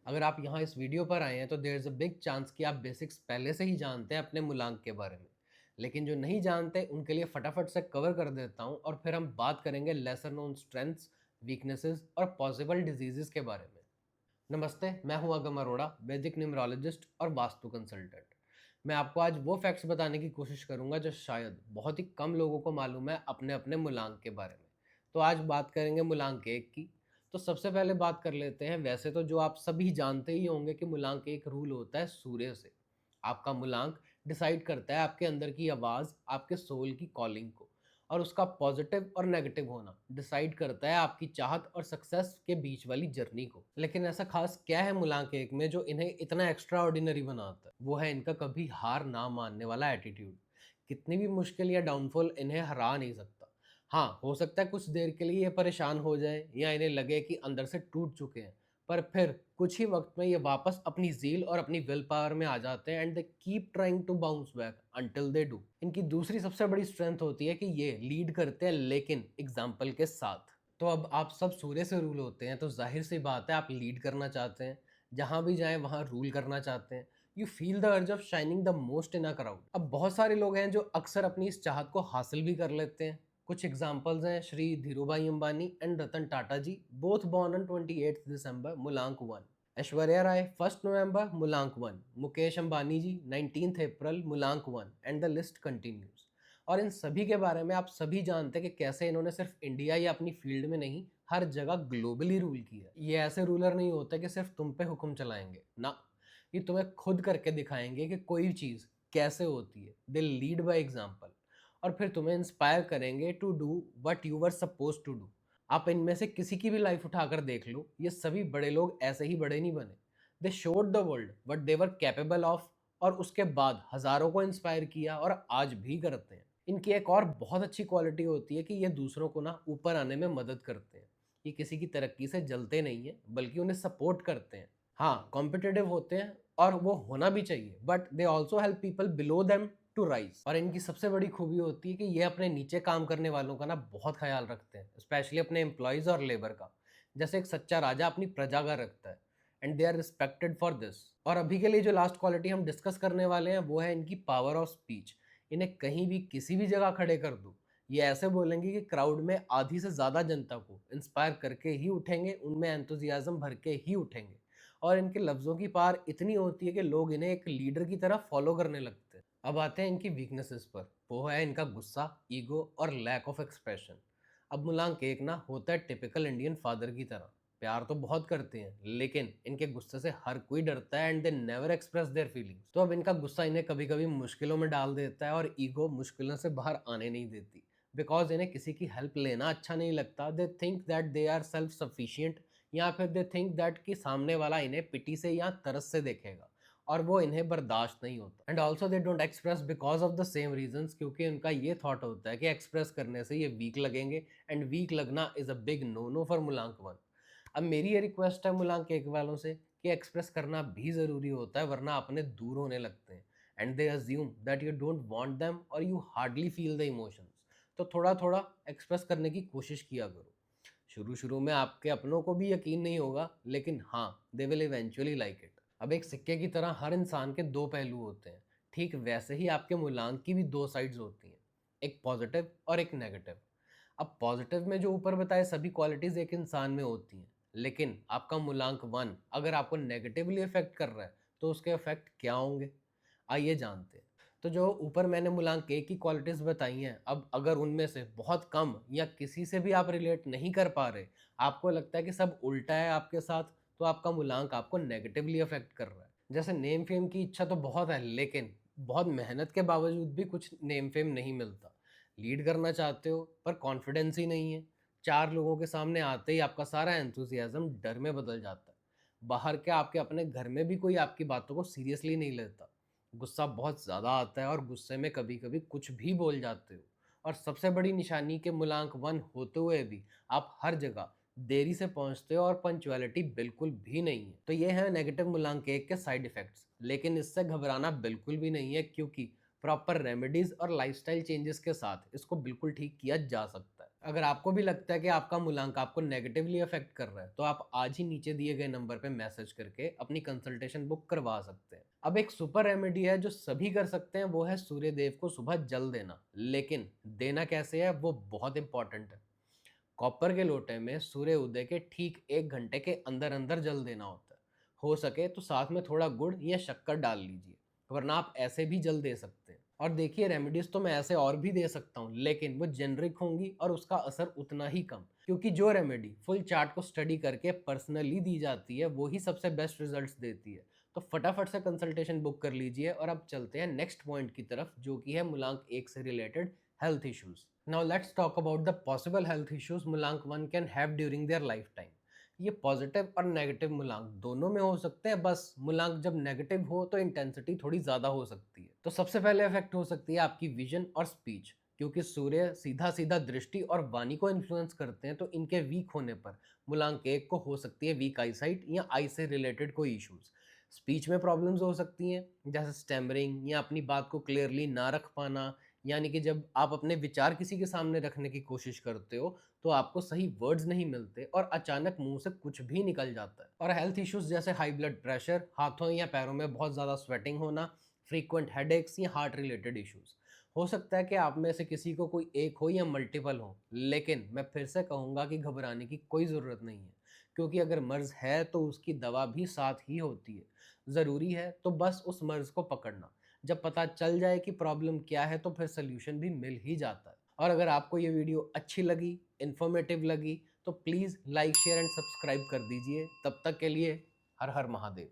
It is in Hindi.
अगर आप यहाँ इस वीडियो पर आए हैं तो there is a big chance कि आप बेसिक्स पहले से ही जानते हैं अपने मूलांक के बारे में। लेकिन जो नहीं जानते उनके लिए फटाफट से कवर कर देता हूँ और फिर हम बात करेंगे लेसर नोन स्ट्रेंथ्स, वीकनेसेस और पॉसिबल डिजीजेस के बारे में। नमस्ते, मैं हूँ अगम अरोड़ा, वैदिक न्यूमरोलॉजिस्ट और वास्तु कंसल्टेंट। मैं आपको आज वो फैक्ट्स बताने की कोशिश करूंगा जो शायद बहुत ही कम लोगों को मालूम है अपने अपने मूलांक के बारे में। तो आज बात करेंगे मूलांक एक की। तो सबसे पहले बात कर लेते हैं, वैसे तो जो आप सभी जानते ही होंगे कि मूलांक एक रूल होता है सूर्य से। आपका मूलांक डिसाइड करता है आपके अंदर की आवाज़, आपके सोल की कॉलिंग को, और उसका पॉजिटिव और नेगेटिव होना डिसाइड करता है आपकी चाहत और सक्सेस के बीच वाली जर्नी को। लेकिन ऐसा खास क्या है मूलांक एक में जो इन्हें इतना एक्स्ट्रा ऑर्डिनरी बनाता है? वो है इनका कभी हार ना मानने वाला एटीट्यूड। कितनी भी मुश्किल या डाउनफॉल इन्हें हरा नहीं सकता। हाँ, हो सकता है कुछ देर के लिए ये परेशान हो जाए या इन्हें लगे कि अंदर से टूट चुके हैं, पर फिर कुछ ही वक्त में ये वापस अपनी ज़ील और अपनी विल पावर में आ जाते हैं and they keep trying to bounce back until they do. इनकी दूसरी सबसे बड़ी स्ट्रेंथ होती है कि ये लीड करते हैं, लेकिन एग्जाम्पल के साथ। तो अब आप सब सूर्य से रूल होते हैं, तो जाहिर सी बात है आप लीड करना चाहते हैं। जहां भी जाएं वहां रूल करना चाहते हैं। You feel the urge of shining the most in a crowd. अब बहुत सारे लोग हैं जो अक्सर अपनी इस चाहत को हासिल भी कर लेते हैं। कुछ एग्जाम्पल्स हैं Shri Dhirubhai Ambani and Ratan Tata ji, both born on 28 December, मूलांक 1। ऐश्वर्या राय 1 नवंबर, मूलांक 1। मुकेश अंबानी जी 19 अप्रैल, मूलांक 1। And the list continues. और इन सभी के बारे में आप सभी जानते हैं कि कैसे इन्होंने सिर्फ इंडिया या अपनी फील्ड में नहीं, हर जगह ग्लोबली रूल किया। ये ऐसे रूलर नहीं होते कि सिर्फ तुम पे हुक्म चलाएंगे ना, ये तुम्हें खुद करके दिखाएंगे कि कोई चीज़ कैसे होती है। दे लीड बाय एग्जाम्पल, और फिर तुम्हें इंस्पायर करेंगे to do what you were suppose to do. आप इनमें से किसी की भी लाइफ उठाकर देख लो, ये सभी बड़े लोग ऐसे ही बड़े नहीं बने। They showed the world what they were capable of, और उसके बाद हजारों को इंस्पायर किया और आज भी करते हैं। इनकी एक और बहुत अच्छी क्वालिटी होती है कि ये दूसरों को ना ऊपर आने में मदद करते हैं। ये किसी की तरक्की से जलते नहीं है, बल्कि उन्हें सपोर्ट करते हैं। हाँ, कॉम्पिटिटिव होते हैं और वो होना भी चाहिए, but they also help people below them to rise. और इनकी सबसे बड़ी खूबी होती है कि ये अपने नीचे काम करने वालों का ना बहुत ख्याल रखते हैं, स्पेशली अपने एम्प्लॉयज और लेबर का, जैसे एक सच्चा राजा अपनी प्रजा का रखता है। And they are respected for this. और अभी के लिए जो लास्ट क्वालिटी हम डिस्कस करने वाले हैं वो है इनकी पावर ऑफ स्पीच। इन्हें कहीं भी किसी भी जगह खड़े कर दो, ये ऐसे बोलेंगे कि क्राउड में आधी से ज़्यादा जनता को इंस्पायर करके ही उठेंगे, उनमें एंथुजियाज्म भर के ही उठेंगे। और इनके लफ्ज़ों की पार इतनी होती है कि लोग इन्हें एक लीडर की तरह फॉलो करने लगते हैं। अब आते हैं इनकी वीकनेसेस पर। वो है इनका गुस्सा, ईगो और लैक ऑफ एक्सप्रेशन। अब मूलांक एक ना होता है टिपिकल इंडियन फादर की तरह। प्यार तो बहुत करते हैं, लेकिन इनके गुस्से से हर कोई डरता है and they never express their feelings. तो अब इनका गुस्सा इन्हें कभी कभी मुश्किलों में डाल देता है और ईगो मुश्किलों से बाहर आने नहीं देती। बिकॉज इन्हें किसी की हेल्प लेना अच्छा नहीं लगता। They think that they are self sufficient, या फिर दे थिंक दैट कि सामने वाला इन्हें पिटी से या तरस से देखेगा, और वो इन्हें बर्दाश्त नहीं होता। And also they don't express because of the same reasons, क्योंकि उनका ये थॉट होता है कि एक्सप्रेस करने से ये वीक लगेंगे, एंड वीक लगना is a big no no for मूलांक 1। अब मेरी ये रिक्वेस्ट है मूलांक एक वालों से कि एक्सप्रेस करना भी ज़रूरी होता है, वरना अपने दूर होने लगते हैं। And they assume that you don't want them और you hardly feel the emotions. तो थोड़ा थोड़ा एक्सप्रेस करने की कोशिश किया करो। शुरू शुरू में आपके अपनों को भी यकीन नहीं होगा, लेकिन हाँ, they will eventually like it. अब एक सिक्के की तरह हर इंसान के दो पहलू होते हैं, ठीक वैसे ही आपके मूलांक की भी दो साइड्स होती हैं, एक पॉजिटिव और एक नेगेटिव। अब पॉजिटिव में जो ऊपर बताए सभी क्वालिटीज़ एक इंसान में होती हैं, लेकिन आपका मूलांक 1 अगर आपको नेगेटिवली इफेक्ट कर रहा है तो उसके इफेक्ट क्या होंगे, आइए जानते हैं। तो जो ऊपर मैंने मूलांक एक की क्वालिटीज़ बताई हैं, अब अगर उनमें से बहुत कम या किसी से भी आप रिलेट नहीं कर पा रहे, आपको लगता है कि सब उल्टा है आपके साथ, तो आपका मूलांक आपको नेगेटिवली अफेक्ट कर रहा है। जैसे नेम फेम की इच्छा तो बहुत है, लेकिन बहुत मेहनत के बावजूद भी कुछ नेम फेम नहीं मिलता। लीड करना चाहते हो पर कॉन्फिडेंस ही नहीं है। चार लोगों के सामने आते ही आपका सारा एंथुजियाज्म डर में बदल जाता है। बाहर के आपके अपने घर में भी कोई आपकी बातों को सीरियसली नहीं लेता। गुस्सा बहुत ज़्यादा आता है और गुस्से में कभी कभी कुछ भी बोल जाते हो। और सबसे बड़ी निशानी के मूलांक 1 होते हुए भी आप हर जगह देरी से पहुंचते हो और पंचुअलिटी बिल्कुल भी नहीं है। तो ये है नेगेटिव मूलांक एक के साइड इफेक्ट्स, लेकिन इससे घबराना बिल्कुल भी नहीं है, क्योंकि प्रॉपर रेमेडीज और लाइफस्टाइल चेंजेस के साथ इसको बिल्कुल ठीक किया जा सकता है। अगर आपको भी लगता है कि आपका मूलांक आपको नेगेटिवली अफेक्ट कर रहा है, तो आप आज ही नीचे दिए गए नंबर पे मैसेज करके अपनी कंसल्टेशन बुक करवा सकते हैं। अब एक सुपर रेमेडी है जो सभी कर सकते हैं, वो है सूर्य देव को सुबह जल देना। लेकिन देना कैसे है वो बहुत इंपॉर्टेंट है। कॉपर के लोटे में सूर्य उदय के ठीक 1 घंटे के अंदर अंदर जल देना होता है। हो सके तो साथ में थोड़ा गुड़ या शक्कर डाल लीजिए, वरना आप ऐसे भी जल दे सकते हैं। और देखिए, रेमेडीज तो मैं ऐसे और भी दे सकता हूँ, लेकिन वो जेनरिक होंगी और उसका असर उतना ही कम, क्योंकि जो रेमेडी फुल चार्ट को स्टडी करके पर्सनली दी जाती है वो ही सबसे बेस्ट रिजल्ट्स देती है। तो फटाफट से कंसल्टेशन बुक कर लीजिए और अब चलते हैं नेक्स्ट पॉइंट की तरफ, जो कि है मूलांक 1 से related health issues. Now let's talk about the possible health issues मूलांक 1 can have during their lifetime. ये पॉजिटिव और नेगेटिव मूलांक दोनों में हो सकते हैं, बस मूलांक जब नेगेटिव हो तो इंटेंसिटी थोड़ी ज़्यादा हो सकती है। तो सबसे पहले इफेक्ट हो सकती है आपकी विजन और स्पीच, क्योंकि सूर्य सीधा सीधा दृष्टि और वाणी को इन्फ्लुएंस करते हैं। तो इनके वीक होने पर मूलांक 1 को हो सकती है वीक आई साइट या आई से रिलेटेड कोई इश्यूज। स्पीच में प्रॉब्लम्स हो सकती हैं, जैसे स्टैमरिंग या अपनी बात को क्लियरली ना रख पाना, यानी कि जब आप अपने विचार किसी के सामने रखने की कोशिश करते हो तो आपको सही वर्ड्स नहीं मिलते और अचानक मुंह से कुछ भी निकल जाता है। और हेल्थ इश्यूज जैसे हाई ब्लड प्रेशर, हाथों या पैरों में बहुत ज़्यादा स्वेटिंग होना, फ्रीक्वेंट हेडेक्स या हार्ट रिलेटेड इश्यूज। हो सकता है कि आप में से किसी को कोई एक हो या मल्टीपल हो, लेकिन मैं फिर से कहूँगा कि घबराने की कोई ज़रूरत नहीं है, क्योंकि अगर मर्ज है तो उसकी दवा भी साथ ही होती है। ज़रूरी है तो बस उस मर्ज को पकड़ना। जब पता चल जाए कि प्रॉब्लम क्या है तो फिर सोल्यूशन भी मिल ही जाता है। और अगर आपको ये वीडियो अच्छी लगी, इन्फॉर्मेटिव लगी, तो please like share and subscribe कर दीजिए। तब तक के लिए हर हर महादेव।